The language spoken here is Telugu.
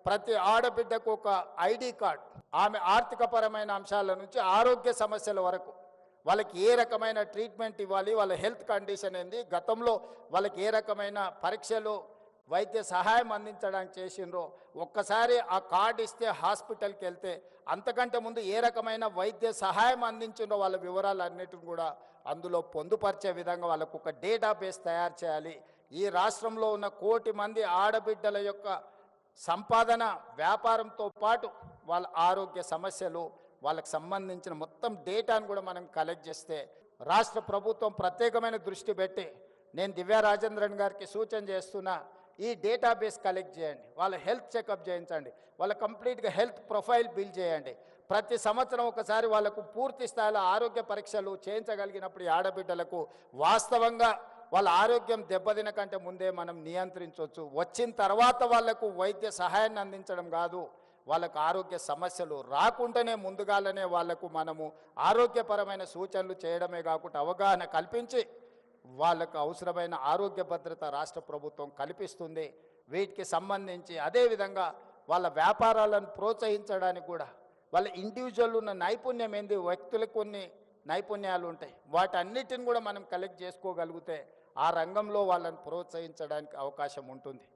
ప్రతి ఆడబిడ్డకు ఒక ఐడి కార్డ్, ఆమె ఆర్థికపరమైన అంశాల నుంచి ఆరోగ్య సమస్యల వరకు వాళ్ళకి ఏ రకమైన ట్రీట్మెంట్ ఇవ్వాలి, వాళ్ళ హెల్త్ కండిషన్ ఏంది, గతంలో వాళ్ళకి ఏ రకమైన పరీక్షలు వైద్య సహాయం అందించడానికి చేసిండ్రో ఒక్కసారి ఆ కార్డు ఇస్తే హాస్పిటల్కి వెళ్తే అంతకంటే ముందు ఏ రకమైన వైద్య సహాయం అందించిండ్రో వాళ్ళ వివరాలన్నిటిని కూడా అందులో పొందుపరిచే విధంగా వాళ్ళకు ఒక డేటాబేస్ తయారు చేయాలి. ఈ రాష్ట్రంలో ఉన్న 1 కోటి మంది ఆడబిడ్డల యొక్క సంపాదన వ్యాపారంతో పాటు వాళ్ళ ఆరోగ్య సమస్యలు వాళ్ళకి సంబంధించిన మొత్తం డేటాను కూడా మనం కలెక్ట్ చేస్తే రాష్ట్ర ప్రభుత్వం ప్రత్యేకమైన దృష్టి పెట్టి నేను దివ్యా రాజేంద్రన్ గారికి సూచన చేస్తున్నా, ఈ డేటాబేస్ కలెక్ట్ చేయండి, వాళ్ళ హెల్త్ చెకప్ చేయించండి, వాళ్ళ కంప్లీట్గా హెల్త్ ప్రొఫైల్ బిల్డ్ చేయండి. ప్రతి సంవత్సరం ఒకసారి వాళ్ళకు పూర్తి స్థాయిలో ఆరోగ్య పరీక్షలు చేయించగలిగినప్పుడు ఈ ఆడబిడ్డలకు వాస్తవంగా వాళ్ళ ఆరోగ్యం దెబ్బతిన కంటే ముందే మనం నియంత్రించవచ్చు. వచ్చిన తర్వాత వాళ్లకు వైద్య సహాయాన్ని అందించడం కాదు, వాళ్ళకు ఆరోగ్య సమస్యలు రాకుండానే ముందుగానే వాళ్లకు మనము ఆరోగ్యపరమైన సూచనలు చేయడమే కాకుండా అవగాహన కల్పించి వాళ్ళకు అవసరమైన ఆరోగ్య భద్రత రాష్ట్ర ప్రభుత్వం కల్పిస్తుంది. వీటికి సంబంధించి అదేవిధంగా వాళ్ళ వ్యాపారాలను ప్రోత్సహించడానికి కూడా వాళ్ళ ఇండివిజువల్ ఉన్న నైపుణ్యం ఏంది, వ్యక్తులకు కొన్ని నైపుణ్యాలు ఉంటాయి, వాటన్నిటిని కూడా మనం కలెక్ట్ చేసుకోగలిగితే ఆ రంగంలో వాళ్ళని ప్రోత్సహించడానికి అవకాశం ఉంటుంది.